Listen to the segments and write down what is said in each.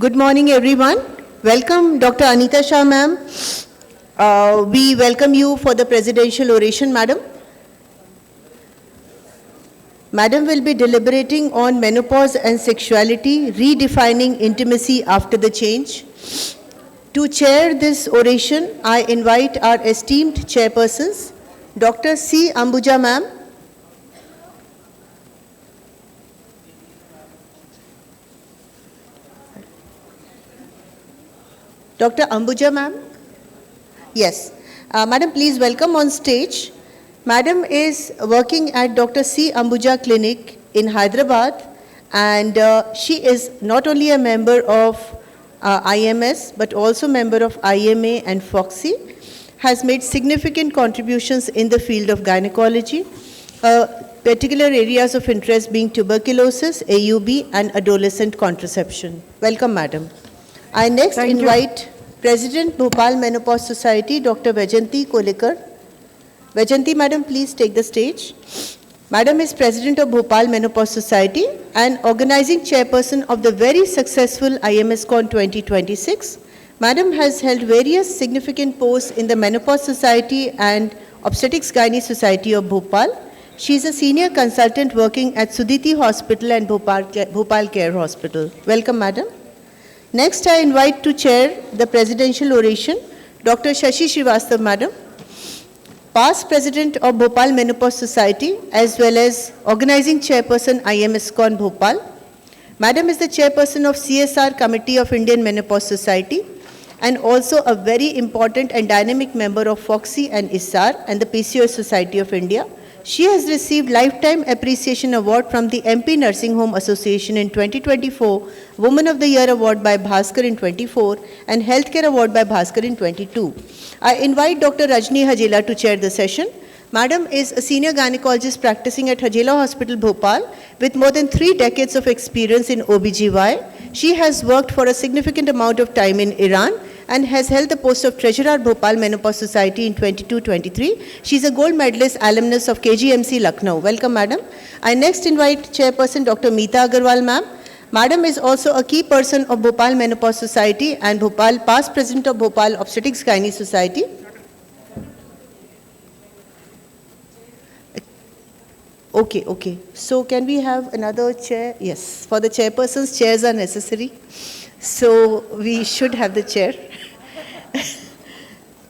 Good morning, everyone. Welcome, Dr. Anita Shah, ma'am. We welcome you for the presidential oration, madam. Madam will be deliberating on menopause and sexuality, redefining intimacy after the change. To chair this oration, I invite our esteemed chairpersons, Dr. C. Ambuja, ma'am. Dr. Ambuja, ma'am? Yes. Madam, please welcome on stage. Madam is working at Dr. C. Ambuja Clinic in Hyderabad, and she is not only a member of IMS, but also member of IMA and FOXY, has made significant contributions in the field of gynecology, particular areas of interest being tuberculosis, AUB, and adolescent contraception. Welcome, madam. I next invite President Bhopal Menopause Society, Dr. Vajanti Kolikar. Vajanti, madam, please take the stage. Madam is President of Bhopal Menopause Society and organizing chairperson of the very successful IMSCON2026. Madam has held various significant posts in the Menopause Society and Obstetrics Gynae Society of Bhopal. She is a senior consultant working at Sudhiti Hospital and Bhopal Care Hospital. Welcome, madam. Next, I invite to chair the presidential oration, Dr. Shashi Srivastav, madam, past president of Bhopal Menopause Society, as well as organizing chairperson IMSCON Bhopal. Madam is the chairperson of CSR Committee of Indian Menopause Society, and also a very important and dynamic member of FOXY and ISAR and the PCOS Society of India. She has received Lifetime Appreciation Award from the MP Nursing Home Association in 2024, Woman of the Year Award by Bhaskar in 24, and Healthcare Award by Bhaskar in 22. I invite Dr. Rajni Hajela to chair the session. Madam is a senior gynecologist practicing at Hajela Hospital, Bhopal, with more than 3 decades of experience in OBGY. She has worked for a significant amount of time in Iran and has held the post of Treasurer Bhopal Menopause Society in 22-23. She is a gold medalist alumnus of KGMC Lucknow. Welcome, madam. I next invite Chairperson Dr. Meeta Agarwal, ma'am. Madam is also a key person of Bhopal Menopause Society and Bhopal, past president of Bhopal Obstetrics Gynae Society. Okay. So can we have another chair? Yes, for the chairpersons, chairs are necessary. So we should have the chair.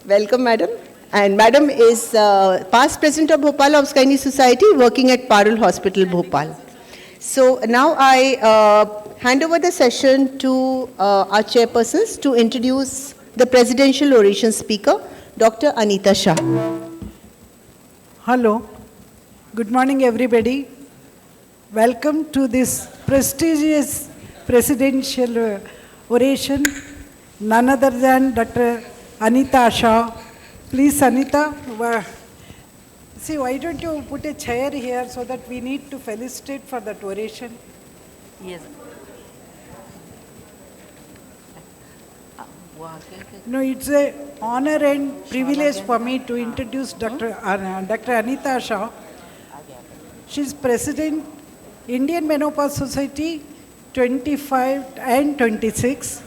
Welcome, madam. And madam is past president of Bhopal Obstetrics Gynae Society, working at Parul Hospital, Bhopal. So now I hand over the session to our chairpersons to introduce the presidential oration speaker, Dr. Anita Shah. Hello. Good morning, everybody. Welcome to this prestigious presidential oration, none other than Dr. Anita Shah. Please, Anita, see, why don't you put a chair here so that we need to felicitate for that oration? Yes. No, it's an honor and privilege for me to introduce Dr. Anita Shah. She's President, Indian Menopause Society 25 and 26.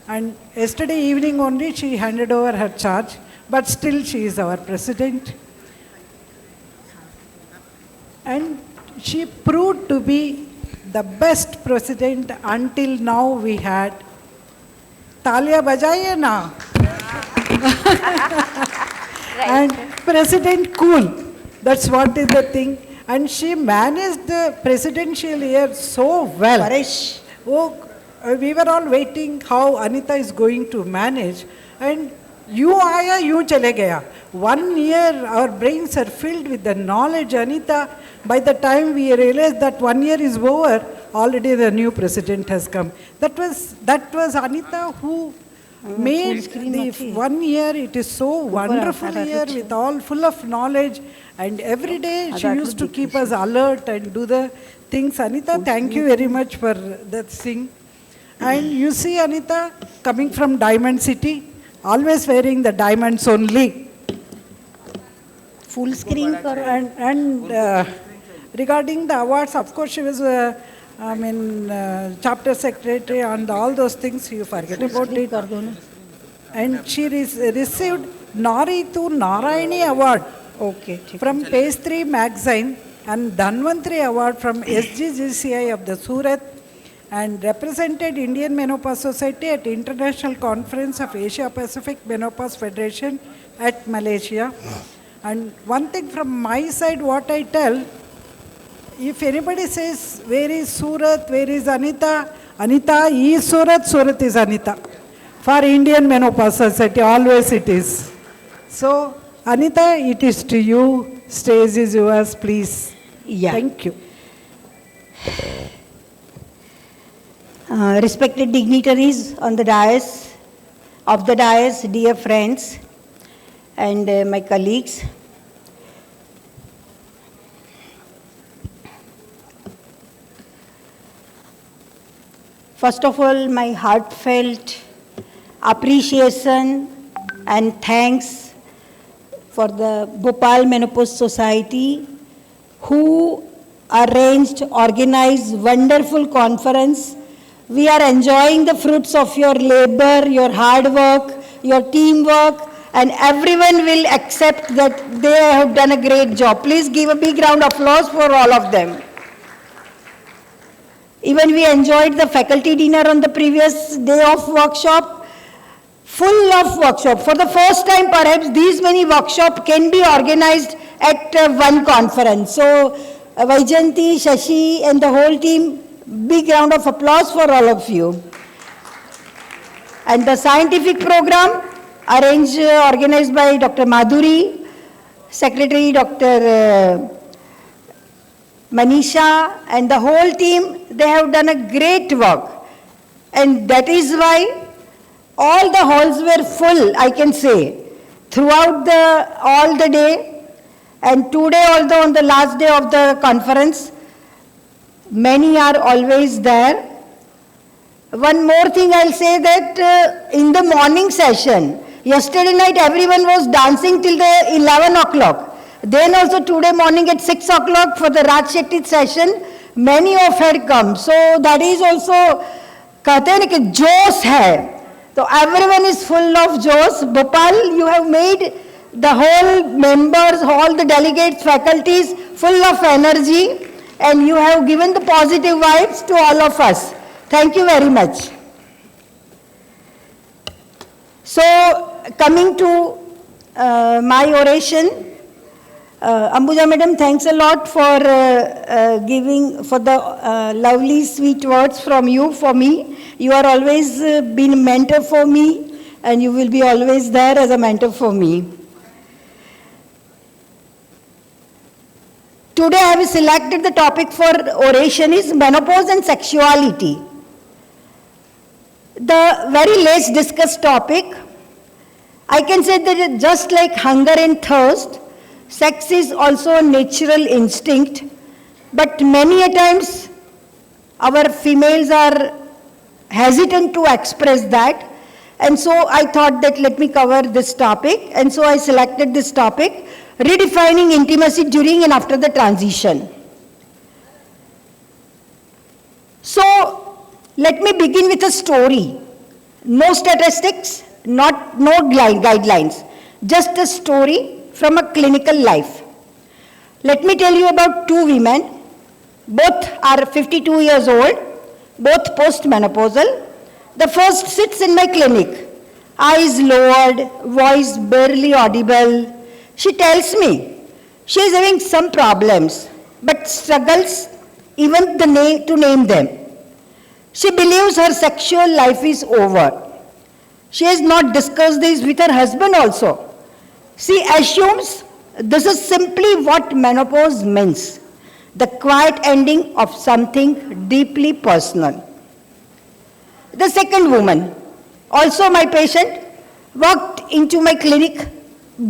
And yesterday evening only she handed over her charge, but still she is our President. And she proved to be the best President until now we had. Talia bajaiye na. And President Cool, that's what is the thing. And she managed the presidential year so well. Paresh. Oh, we were all waiting how Anita is going to manage. And you aaya, you chale gaya. 1 year, our brains are filled with the knowledge. Anita, by the time we realized that 1 year is over, already the new president has come. That was Anita who made the 1 year. It is so wonderful year with all full of knowledge. And every day she used to keep us alert and do the things. Anita, thank you very much for that thing. And you see Anita coming from Diamond City, always wearing the diamonds only. Full screen. And regarding the awards, of course she was chapter secretary and all those things, you forget about it. And she received Nari to Narayani Award from Page 3 magazine and Dhanvantri Award from SGGCI of the Surat, and represented Indian Menopause Society at International Conference of Asia Pacific Menopause Federation at Malaysia. And one thing from my side, what I tell, if anybody says, where is Surat, where is Anita? Anita is Surat, Surat is Anita. For Indian Menopause Society, always it is. So, Anita, it is to you. Stage is yours, please. Yeah. Thank you. Respected dignitaries on the dais, dear friends, and my colleagues. First of all, my heartfelt appreciation and thanks for the Bhopal Menopause Society, who organized wonderful conference. We are enjoying the fruits of your labor, your hard work, your teamwork, and everyone will accept that they have done a great job. Please give a big round of applause for all of them. Even we enjoyed the faculty dinner on the previous day of workshop, full of workshop. For the first time, perhaps, these many workshops can be organized at one conference. So, Vaijanti, Shashi, and the whole team, big round of applause for all of you. And the scientific program, organized by Dr. Madhuri, Secretary Dr. Manisha, and the whole team, they have done a great work. And that is why all the halls were full, I can say, throughout all the day. And today, although on the last day of the conference, many are always there. One more thing I'll say, that in the morning session, yesterday night everyone was dancing till the 11 o'clock. Then also today morning at 6 o'clock for the Raj Shetty session, many of had come. So that is also, कहते हैं कि जोश है. So everyone is full of josh. Bhopal, you have made the whole members, all the delegates, faculties full of energy, and you have given the positive vibes to all of us. Thank you very much. So coming to my oration, Ambuja Madam, thanks a lot for giving, for the lovely sweet words from you for me. You are always been a mentor for me, and you will be always there as a mentor for me. Today I have selected the topic for oration is menopause and sexuality. The very least discussed topic, I can say that just like hunger and thirst, sex is also a natural instinct, but many a times our females are hesitant to express that, and so I thought that let me cover this topic, and so I selected this topic, redefining intimacy during and after the transition. So let me begin with a story. No statistics, no guidelines, just a story from a clinical life. Let me tell you about two women. Both are 52 years old, both postmenopausal. The first sits in my clinic, eyes lowered, voice barely audible. She tells me she is having some problems, but struggles even to name them. She believes her sexual life is over. She has not discussed this with her husband also. She assumes this is simply what menopause means, the quiet ending of something deeply personal. The second woman, also my patient, walked into my clinic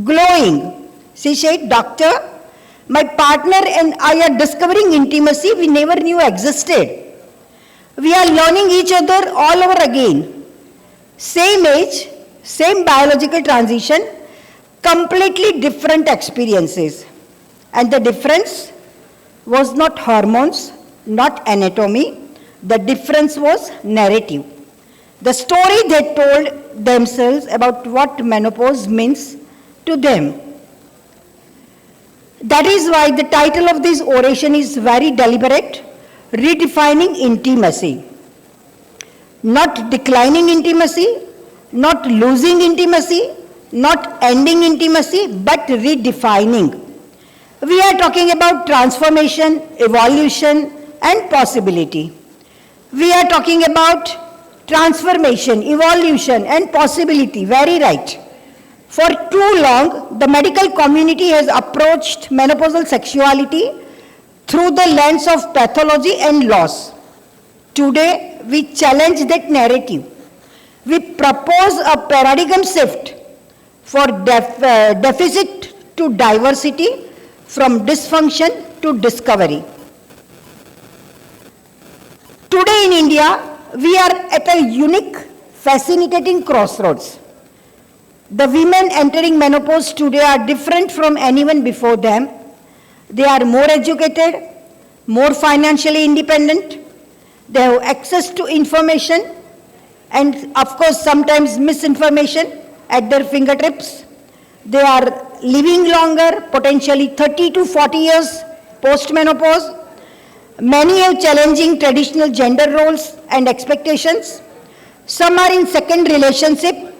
glowing. She said, "Doctor, my partner and I are discovering intimacy we never knew existed. We are learning each other all over again. Same age, same biological transition, completely different experiences. And the difference was not hormones, not anatomy, The difference was narrative. The story they told themselves about what menopause means to them. That is why the title of this oration is very deliberate, Redefining Intimacy. Not declining intimacy, not losing intimacy, not ending intimacy, but redefining. We are talking about transformation, evolution, and possibility. We are talking about transformation, evolution, and possibility, very right. For too long, the medical community has approached menopausal sexuality through the lens of pathology and loss. Today, we challenge that narrative. We propose a paradigm shift for deficit to diversity, from dysfunction to discovery. Today in India, we are at a unique, fascinating crossroads. The women entering menopause today are different from anyone before them. They are more educated, more financially independent. They have access to information and, of course, sometimes misinformation at their fingertips. They are living longer, potentially 30 to 40 years post-menopause. Many have challenging traditional gender roles and expectations. Some are in second relationship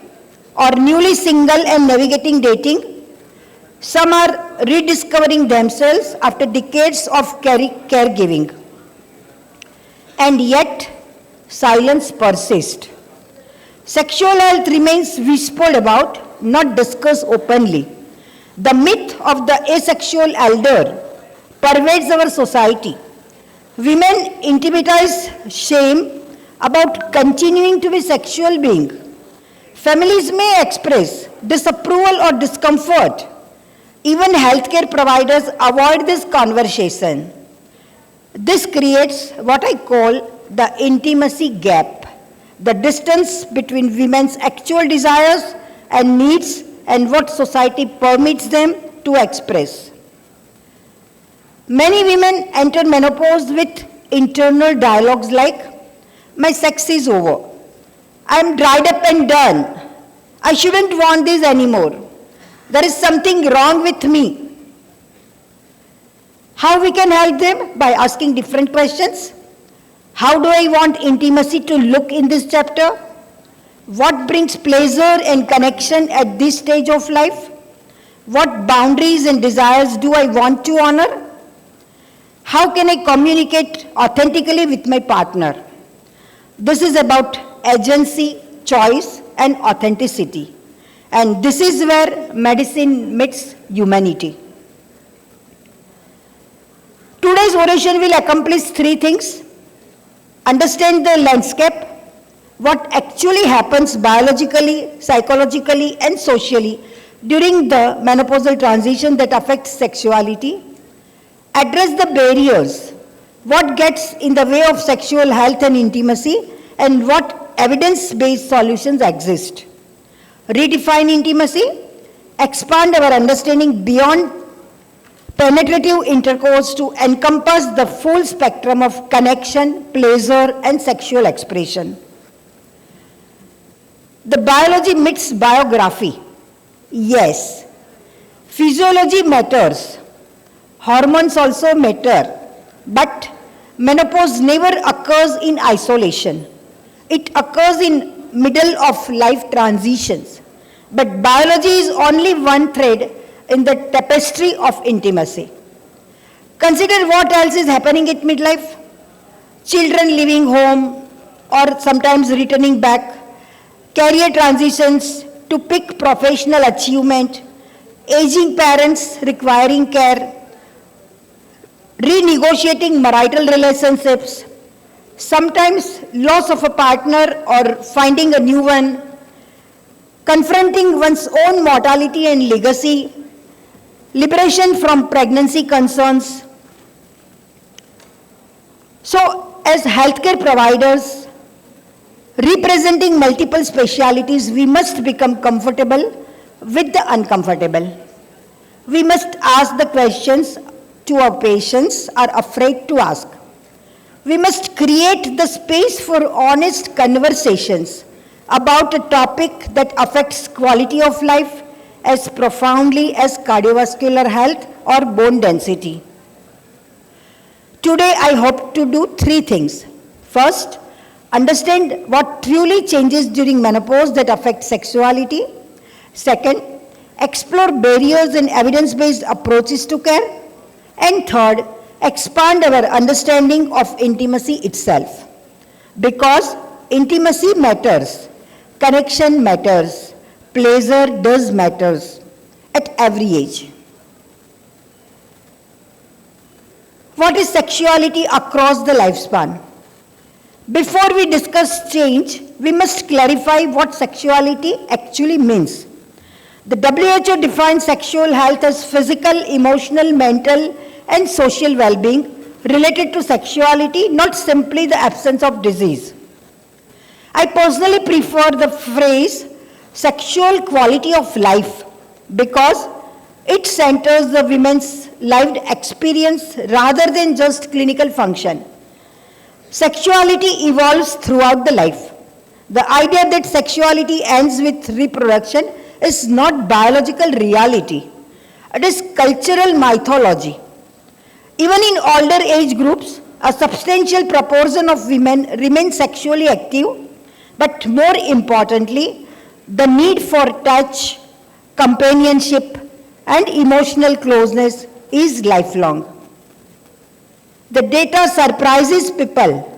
or newly single and navigating dating. Some are rediscovering themselves after decades of caregiving. And yet, silence persists. Sexual health remains whispered about, not discussed openly. The myth of the asexual elder pervades our society. Women intimatize shame about continuing to be sexual being. Families may express disapproval or discomfort. Even healthcare providers avoid this conversation. This creates what I call the intimacy gap, the distance between women's actual desires and needs and what society permits them to express. Many women enter menopause with internal dialogues like, my sex is over, I am dried up and done, I shouldn't want this anymore, there is something wrong with me. How we can help them? By asking different questions. How do I want intimacy to look in this chapter? What brings pleasure and connection at this stage of life? What boundaries and desires do I want to honor? How can I communicate authentically with my partner? This is about agency, choice, and authenticity. And this is where medicine meets humanity. Today's oration will accomplish three things. Understand the landscape, what actually happens biologically, psychologically, and socially during the menopausal transition that affects sexuality. Address the barriers, what gets in the way of sexual health and intimacy, and what evidence-based solutions exist. Redefine intimacy, expand our understanding beyond penetrative intercourse to encompass the full spectrum of connection, pleasure, and sexual expression. The biology meets biography. Yes. Physiology matters. Hormones also matter. But menopause never occurs in isolation. It occurs in middle of life transitions. But biology is only one thread in the tapestry of intimacy. Consider what else is happening at midlife. Children leaving home or sometimes returning back, career transitions to peak professional achievement, aging parents requiring care, renegotiating marital relationships, sometimes loss of a partner or finding a new one, confronting one's own mortality and legacy, liberation from pregnancy concerns. So, as healthcare providers, representing multiple specialities, we must become comfortable with the uncomfortable. We must ask the questions to our patients are afraid to ask. We must create the space for honest conversations about a topic that affects quality of life as profoundly as cardiovascular health or bone density. Today, I hope to do three things. First, understand what truly changes during menopause that affect sexuality. Second, explore barriers and evidence-based approaches to care. And third, expand our understanding of intimacy itself. Because intimacy matters, connection matters, pleasure does matters at every age. What is sexuality across the lifespan? Before we discuss change, we must clarify what sexuality actually means. The WHO defines sexual health as physical, emotional, mental, and social well-being related to sexuality, not simply the absence of disease. I personally prefer the phrase sexual quality of life because it centers the women's lived experience rather than just clinical function. Sexuality evolves throughout the life. The idea that sexuality ends with reproduction is not biological reality. It is cultural mythology. Even in older age groups, a substantial proportion of women remain sexually active, but more importantly, the need for touch, companionship, and emotional closeness is lifelong. The data surprises people.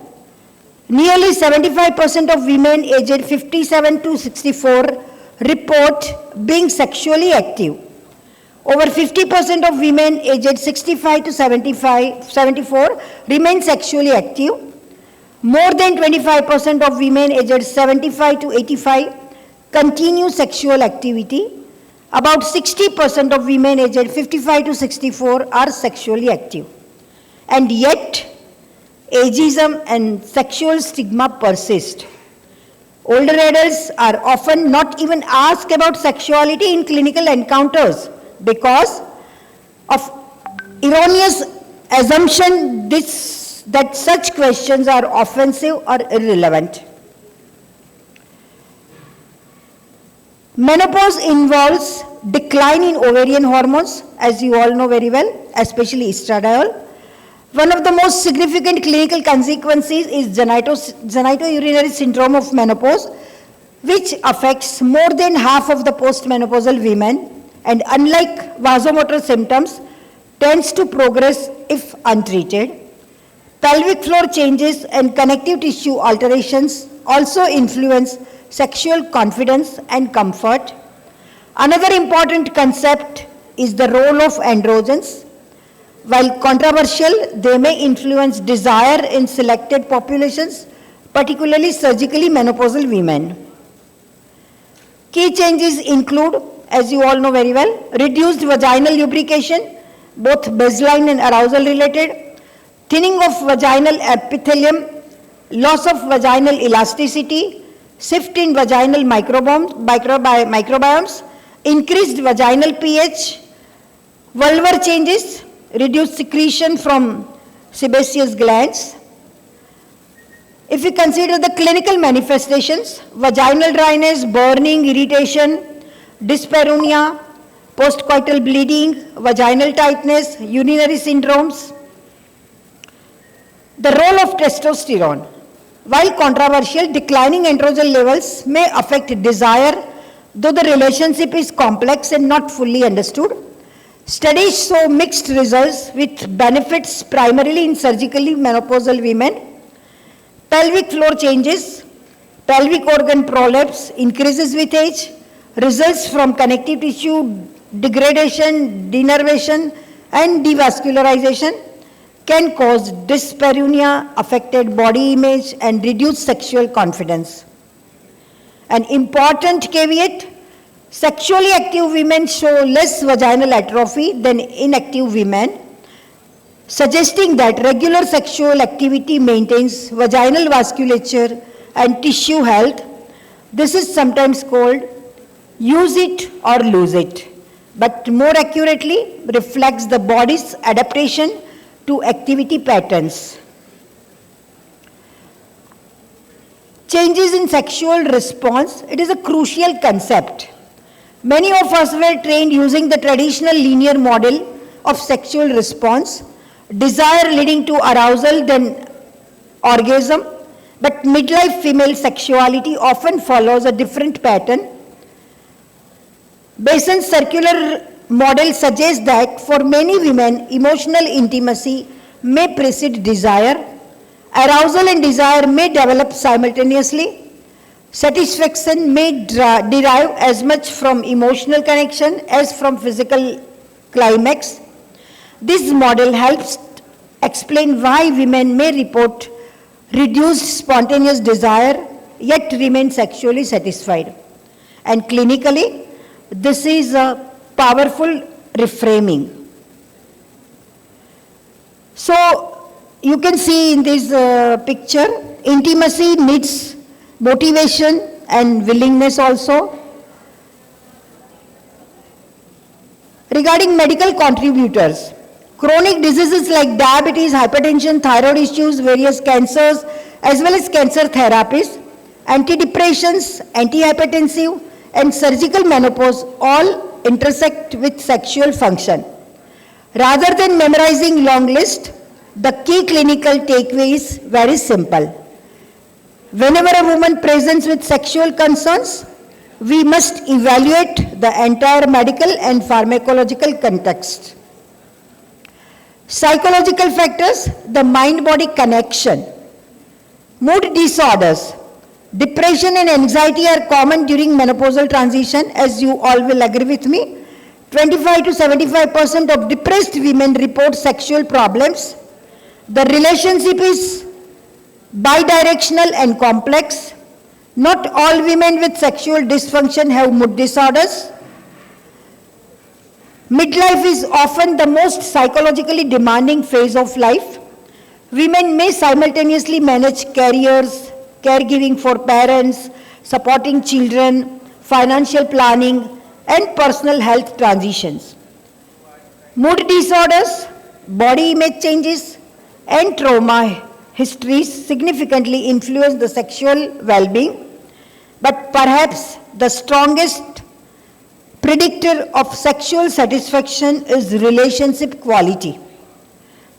Nearly 75% of women aged 57 to 64 report being sexually active. Over 50% of women aged 65 to 74 remain sexually active. More than 25% of women aged 75 to 85 continue sexual activity. About 60% of women aged 55 to 64 are sexually active. And yet, ageism and sexual stigma persist. Older adults are often not even asked about sexuality in clinical encounters because of erroneous assumption that such questions are offensive or irrelevant. Menopause involves decline in ovarian hormones, as you all know very well, especially estradiol. One of the most significant clinical consequences is genitourinary syndrome of menopause, which affects more than half of the postmenopausal women and unlike vasomotor symptoms, tends to progress if untreated. Pelvic floor changes and connective tissue alterations also influence sexual confidence and comfort. Another important concept is the role of androgens. While controversial, they may influence desire in selected populations, particularly surgically menopausal women. Key changes include, as you all know very well, reduced vaginal lubrication, both baseline and arousal related, thinning of vaginal epithelium, loss of vaginal elasticity, shift in vaginal microbiomes, increased vaginal pH, vulvar changes, reduced secretion from sebaceous glands. If we consider the clinical manifestations, vaginal dryness, burning, irritation, dyspareunia, postcoital bleeding, vaginal tightness, urinary syndromes. The role of testosterone. While controversial, declining androgen levels may affect desire, though the relationship is complex and not fully understood. Studies show mixed results with benefits primarily in surgically menopausal women. Pelvic floor changes, pelvic organ prolapse increases with age, results from connective tissue degradation, denervation, and devascularization can cause dyspareunia, affected body image, and reduced sexual confidence. An important caveat: sexually active women show less vaginal atrophy than inactive women, suggesting that regular sexual activity maintains vaginal vasculature and tissue health. This is sometimes called use it or lose it, but more accurately reflects the body's adaptation to activity patterns. Changes in sexual response, it is a crucial concept. Many of us were trained using the traditional linear model of sexual response, desire leading to arousal, then orgasm, but midlife female sexuality often follows a different pattern. Besant's circular model suggests that for many women, emotional intimacy may precede desire, arousal and desire may develop simultaneously, satisfaction may derive as much from emotional connection as from physical climax. This model helps explain why women may report reduced spontaneous desire yet remain sexually satisfied. And clinically, this is a powerful reframing. So, you can see in this picture, intimacy needs motivation and willingness also. Regarding medical contributors, chronic diseases like diabetes, hypertension, thyroid issues, various cancers, as well as cancer therapies, antidepressants, antihypertensive, and surgical menopause all intersect with sexual function. Rather than memorizing long list, the key clinical takeaway is very simple. Whenever a woman presents with sexual concerns, we must evaluate the entire medical and pharmacological context. Psychological factors, the mind-body connection. Mood disorders, depression and anxiety are common during menopausal transition, as you all will agree with me. 25 to 75% of depressed women report sexual problems. The relationship is bidirectional and complex. Not all women with sexual dysfunction have mood disorders. Midlife is often the most psychologically demanding phase of life. Women may simultaneously manage careers, caregiving for parents, supporting children, financial planning, and personal health transitions. Mood disorders, body image changes, and trauma histories significantly influence the sexual well-being, but perhaps the strongest predictor of sexual satisfaction is relationship quality,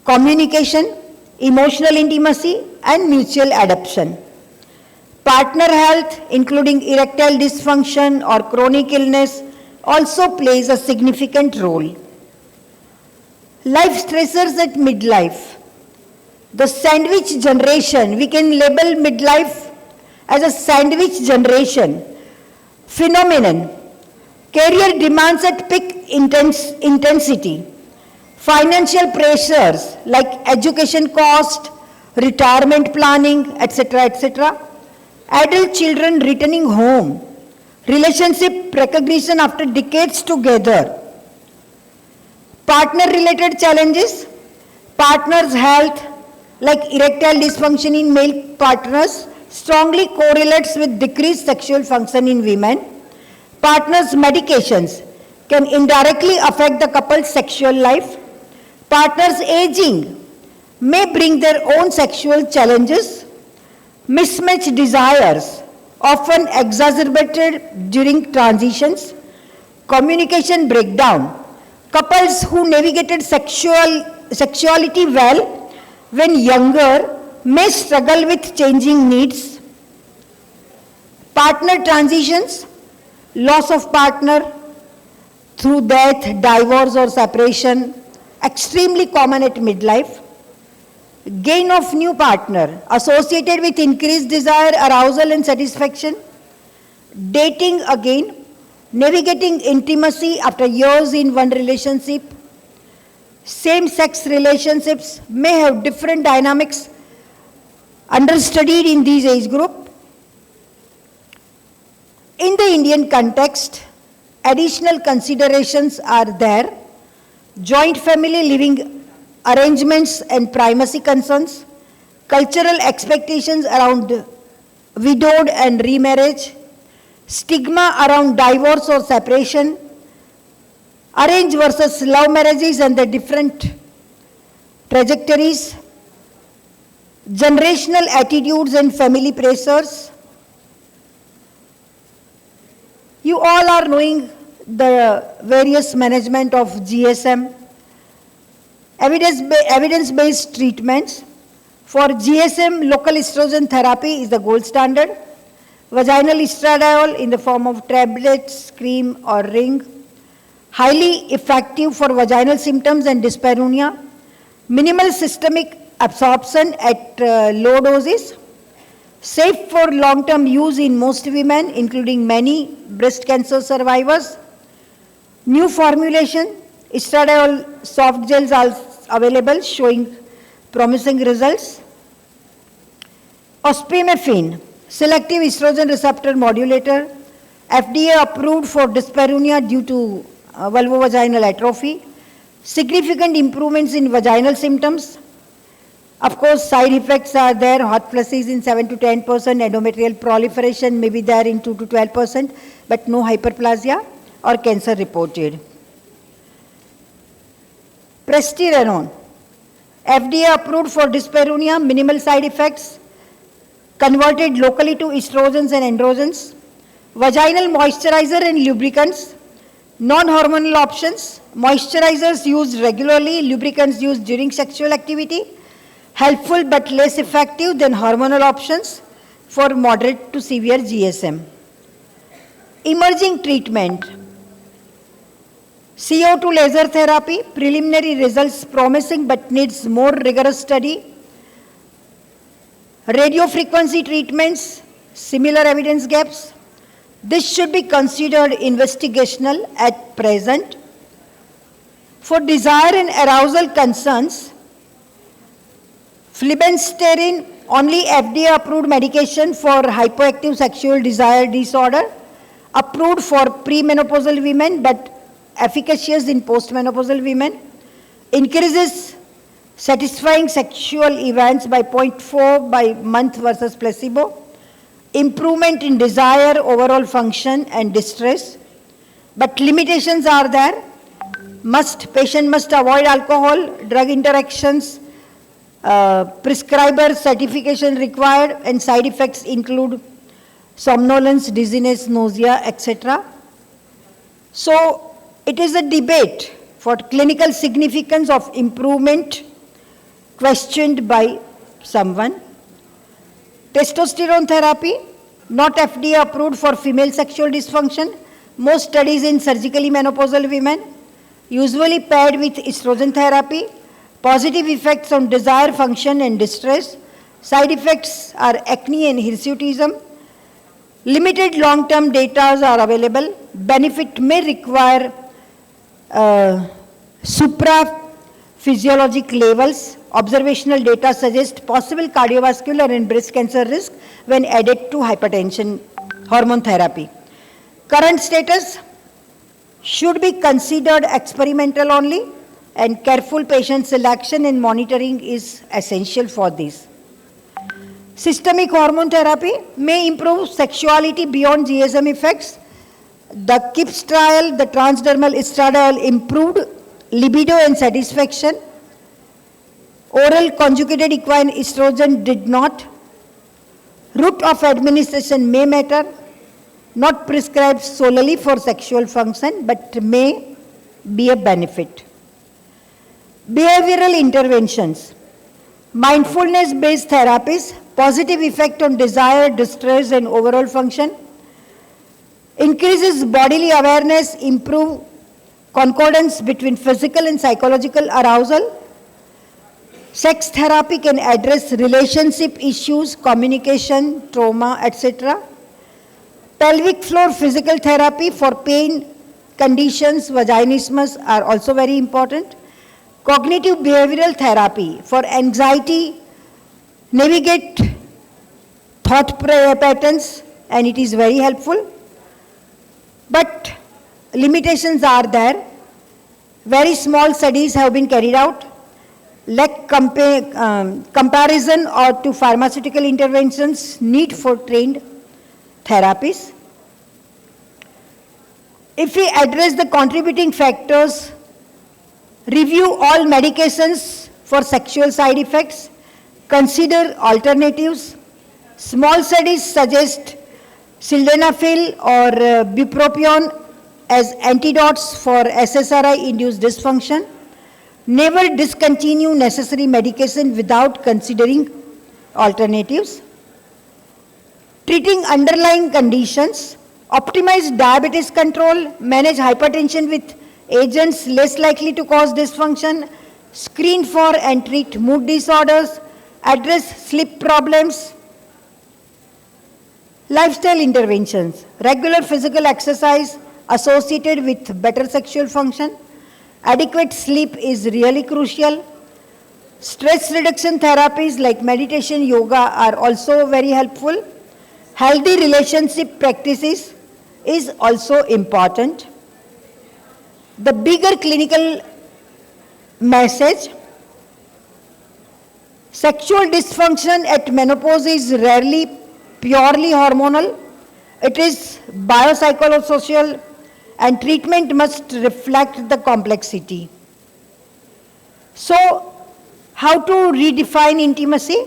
communication, emotional intimacy, and mutual adaptation. Partner health, including erectile dysfunction or chronic illness, also plays a significant role. Life stressors at midlife. The sandwich generation, we can label midlife as a sandwich generation phenomenon. Career demands at peak intensity. Financial pressures like education cost, retirement planning, etc., etc. Adult children returning home. Relationship recognition after decades together. Partner-related challenges. Partners' health, like erectile dysfunction in male partners, strongly correlates with decreased sexual function in women. Partners' medications can indirectly affect the couple's sexual life. Partners' aging may bring their own sexual challenges. Mismatched desires, often exacerbated during transitions. Communication breakdown. Couples who navigated sexuality well when younger may struggle with changing needs. Partner transitions, loss of partner through death, divorce or separation, extremely common at midlife. Gain of new partner associated with increased desire, arousal and satisfaction. Dating again, navigating intimacy after years in one relationship. Same-sex relationships may have different dynamics understudied in these age group. In the Indian context, additional considerations are there. Joint family living arrangements and primacy concerns, cultural expectations around widowed and remarriage, stigma around divorce or separation, arranged versus love marriages and the different trajectories, generational attitudes and family pressures, You all are knowing the various management of GSM, evidence-based treatments. For GSM, local estrogen therapy is the gold standard. Vaginal estradiol in the form of tablets, cream or ring. Highly effective for vaginal symptoms and dyspareunia. Minimal systemic absorption at low doses. Safe for long-term use in most women, including many breast cancer survivors. New formulation, estradiol soft gels are available, showing promising results. Ospemifene, selective estrogen receptor modulator, FDA approved for dyspareunia due to vulvovaginal atrophy. Significant improvements in vaginal symptoms. Of course, side effects are there, hot flushes in 7 to 10%, endometrial proliferation may be there in 2 to 12%, but no hyperplasia or cancer reported. Prestirenone, FDA approved for dyspareunia, minimal side effects, converted locally to estrogens and androgens. Vaginal moisturizer and lubricants, non-hormonal options, moisturizers used regularly, lubricants used during sexual activity, helpful but less effective than hormonal options for moderate to severe GSM. Emerging treatment, CO2 laser therapy, preliminary results promising but needs more rigorous study. Radiofrequency treatments, similar evidence gaps. This should be considered investigational at present. For desire and arousal concerns, flibanserin, only FDA approved medication for hypoactive sexual desire disorder, approved for premenopausal women but efficacious in postmenopausal women, increases satisfying sexual events by 0.4 by month versus placebo, improvement in desire, overall function and distress, but limitations are there. Patient must avoid alcohol, drug interactions, prescriber certification required, and side effects include somnolence, dizziness, nausea, etc. So it is a debate for clinical significance of improvement questioned by someone. Testosterone therapy, not FDA approved for female sexual dysfunction. Most studies in surgically menopausal women, usually paired with estrogen therapy. Positive effects on desire, function and distress. Side effects are acne and hirsutism. Limited long-term data are available. Benefit may require supraphysiologic levels. Observational data suggest possible cardiovascular and breast cancer risk when added to hypertension hormone therapy. Current status should be considered experimental only, and careful patient selection and monitoring is essential for this. Systemic hormone therapy may improve sexuality beyond GSM effects. The KIPS trial, the transdermal estradiol, improved libido and satisfaction. Oral conjugated equine estrogen did not. Route of administration may matter. Not prescribed solely for sexual function, but may be a benefit. Behavioral interventions. Mindfulness-based therapies, positive effect on desire, distress, and overall function. Increases bodily awareness, improve concordance between physical and psychological arousal. Sex therapy can address relationship issues, communication, trauma, etc. Pelvic floor physical therapy for pain conditions, vaginismus are also very important. Cognitive behavioral therapy for anxiety, navigate thought patterns, and it is very helpful. But limitations are there. Very small studies have been carried out. Lack comparison or to pharmaceutical interventions, need for trained therapies. If we address the contributing factors, review all medications for sexual side effects, consider alternatives. Small studies suggest sildenafil or bupropion as antidotes for SSRI-induced dysfunction. Never discontinue necessary medication without considering alternatives. Treating underlying conditions, optimize diabetes control, manage hypertension with agents less likely to cause dysfunction, screen for and treat mood disorders, address sleep problems. Lifestyle interventions, regular physical exercise associated with better sexual function. Adequate sleep is really crucial. Stress reduction therapies like meditation, yoga are also very helpful. Healthy relationship practices is also important. The bigger clinical message: sexual dysfunction at menopause is rarely purely hormonal. It is biopsychosocial, and treatment must reflect the complexity. So, how to redefine intimacy?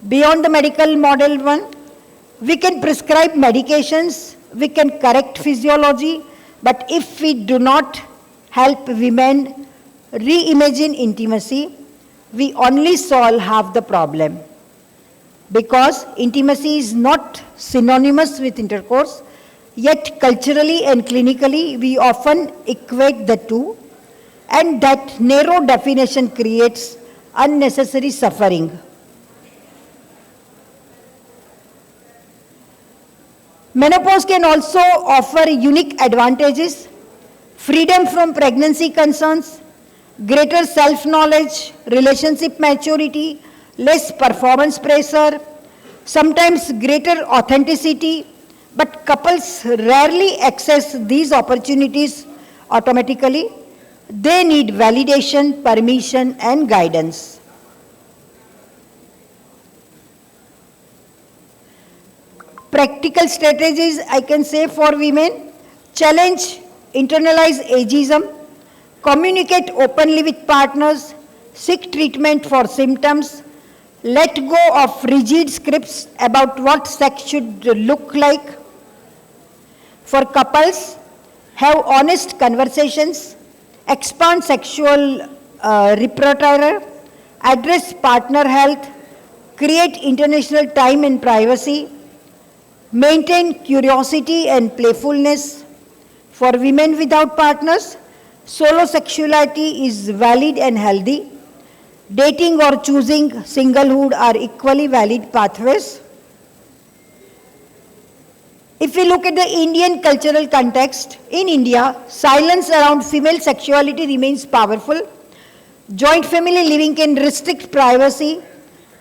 Beyond the medical model one, we can prescribe medications, we can correct physiology, but if we do not help women reimagine intimacy, we only solve half the problem. Because intimacy is not synonymous with intercourse, yet culturally and clinically we often equate the two, and that narrow definition creates unnecessary suffering. Menopause can also offer unique advantages: freedom from pregnancy concerns, greater self-knowledge, relationship maturity, less performance pressure, sometimes greater authenticity, but couples rarely access these opportunities automatically. They need validation, permission, and guidance. Practical strategies I can say for women: challenge internalized ageism, communicate openly with partners, seek treatment for symptoms, let go of rigid scripts about what sex should look like. For couples, have honest conversations, expand sexual repertoire, address partner health, create international time and privacy, maintain curiosity and playfulness. For women without partners, solo sexuality is valid and healthy. Dating or choosing singlehood are equally valid pathways. If we look at the Indian cultural context, in India, silence around female sexuality remains powerful. Joint family living can restrict privacy.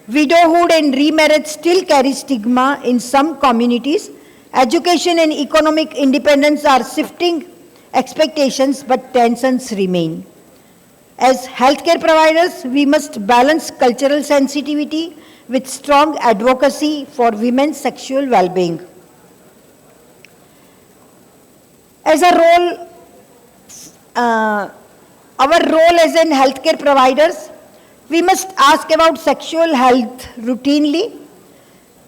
Widowhood and remarriage still carry stigma in some communities. Education and economic independence are shifting expectations, but tensions remain. As healthcare providers, we must balance cultural sensitivity with strong advocacy for women's sexual well-being. As a role, our role as an healthcare providers, we must ask about sexual health routinely.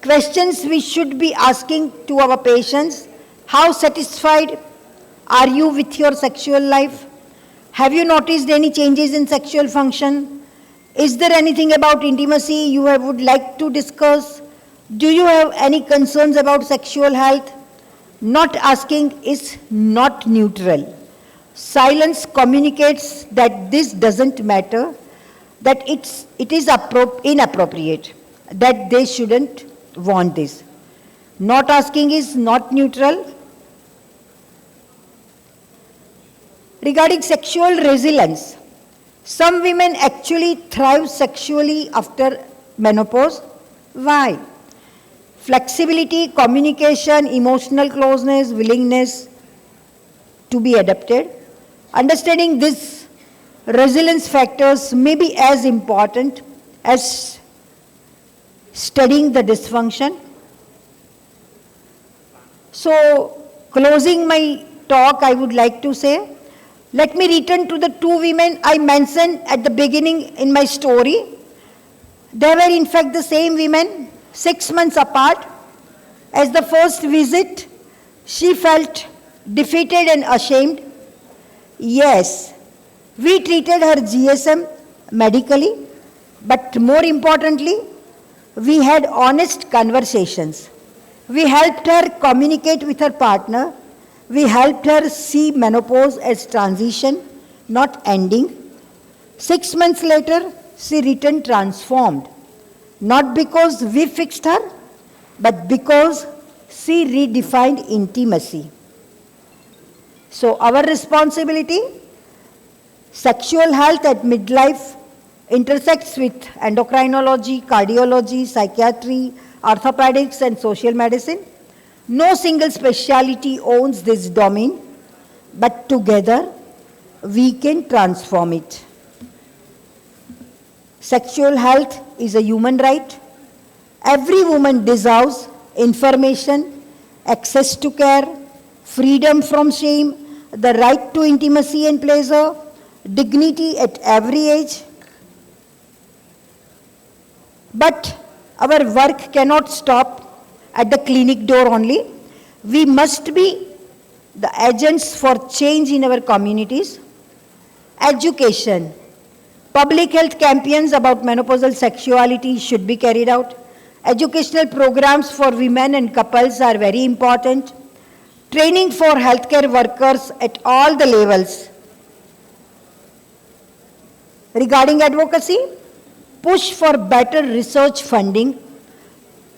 Questions we should be asking to our patients: how satisfied are you with your sexual life? Have you noticed any changes in sexual function? Is there anything about intimacy you would like to discuss? Do you have any concerns about sexual health? Not asking is not neutral. Silence communicates that this doesn't matter, that it is inappropriate, that they shouldn't want this. Not asking is not neutral. Regarding sexual resilience, some women actually thrive sexually after menopause. Why? Flexibility, communication, emotional closeness, willingness to be adapted. Understanding these resilience factors may be as important as studying the dysfunction. So, closing my talk, I would like to say, let me return to the two women I mentioned at the beginning in my story. They were in fact the same women, 6 months apart. As the first visit, she felt defeated and ashamed. Yes, we treated her GSM medically, but more importantly, we had honest conversations. We helped her communicate with her partner. We helped her see menopause as transition, not ending. 6 months later, she returned transformed. Not because we fixed her, but because she redefined intimacy. So our responsibility, sexual health at midlife intersects with endocrinology, cardiology, psychiatry, orthopedics and social medicine. No single specialty owns this domain, but together we can transform it. Sexual health is a human right. Every woman deserves information, access to care, freedom from shame, the right to intimacy and pleasure, dignity at every age. But our work cannot stop at the clinic door only. We must be the agents for change in our communities. Education. Public health campaigns about menopausal sexuality should be carried out. Educational programs for women and couples are very important. Training for healthcare workers at all the levels. Regarding advocacy, push for better research funding,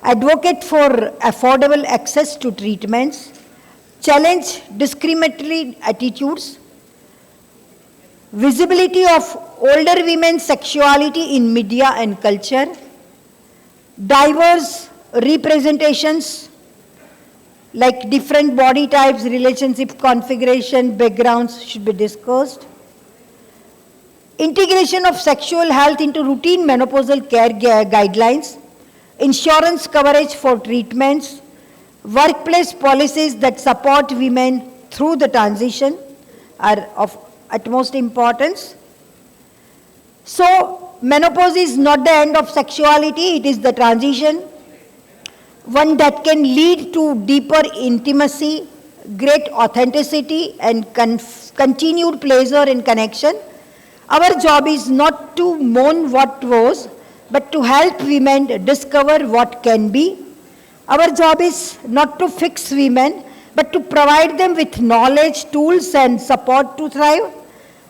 advocate for affordable access to treatments, challenge discriminatory attitudes, visibility of older women's sexuality in media and culture, diverse representations like different body types, relationship configuration, backgrounds should be discussed. Integration of sexual health into routine menopausal care guidelines, insurance coverage for treatments, workplace policies that support women through the transition are of utmost importance. So, menopause is not the end of sexuality, it is the transition, one that can lead to deeper intimacy, great authenticity and continued pleasure and connection. Our job is not to mourn what was, but to help women discover what can be. Our job is not to fix women, but to provide them with knowledge, tools and support to thrive.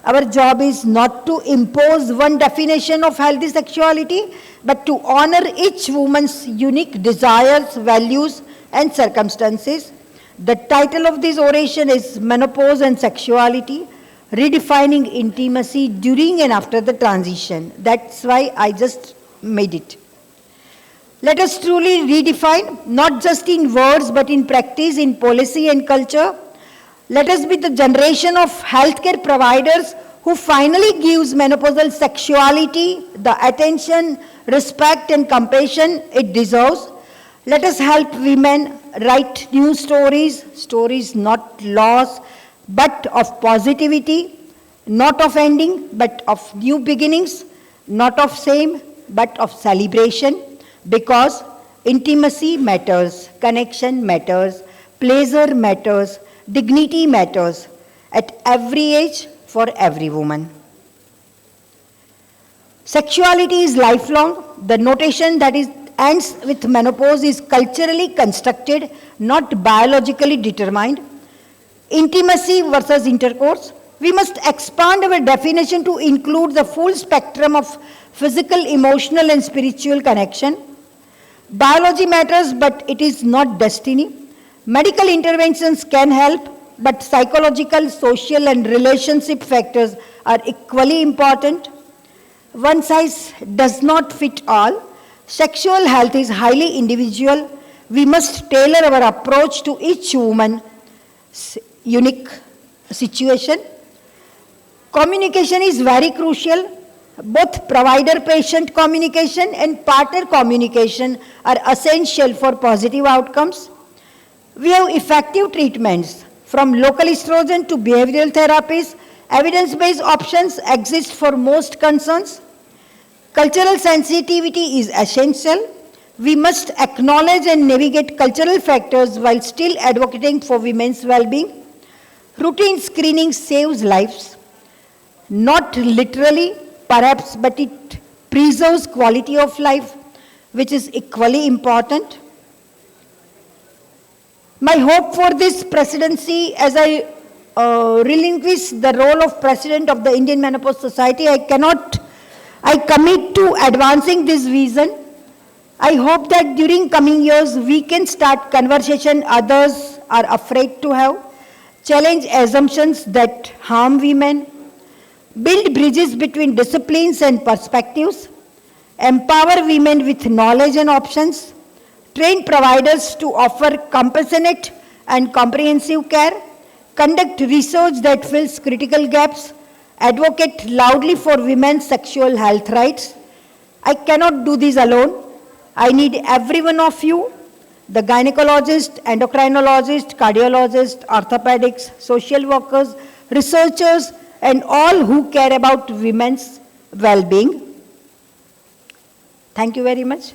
Our job is not to impose one definition of healthy sexuality, but to honor each woman's unique desires, values and circumstances. The title of this oration is Menopause and Sexuality, Redefining Intimacy During and After the Transition. That's why I just made it. Let us truly redefine, not just in words, but in practice, in policy and culture. Let us be the generation of healthcare providers who finally gives menopausal sexuality the attention, respect and compassion it deserves. Let us help women write new stories, stories not loss, but of positivity, not of ending, but of new beginnings, not of shame, but of celebration, because intimacy matters, connection matters, pleasure matters, dignity matters, at every age, for every woman. Sexuality is lifelong. The notation that ends with menopause is culturally constructed, not biologically determined. Intimacy versus intercourse. We must expand our definition to include the full spectrum of physical, emotional and spiritual connection. Biology matters, but it is not destiny. Medical interventions can help, but psychological, social and relationship factors are equally important. One size does not fit all. Sexual health is highly individual. We must tailor our approach to each woman's unique situation. Communication is very crucial. Both provider-patient communication and partner communication are essential for positive outcomes. We have effective treatments from local estrogen to behavioral therapies. Evidence-based options exist for most concerns. Cultural sensitivity is essential. we must acknowledge and navigate cultural factors while still advocating for women's well-being. Routine screening saves lives, not literally, perhaps, but it preserves quality of life, which is equally important. My hope for this presidency, as I relinquish the role of President of the Indian Menopause Society, I commit to advancing this vision. I hope that during coming years, we can start conversation others are afraid to have, challenge assumptions that harm women, build bridges between disciplines and perspectives, empower women with knowledge and options, train providers to offer compassionate and comprehensive care, conduct research that fills critical gaps, advocate loudly for women's sexual health rights. I cannot do this alone. I need every one of you, the gynecologist, endocrinologist, cardiologist, orthopedics, social workers, researchers, and all who care about women's well-being. Thank you very much.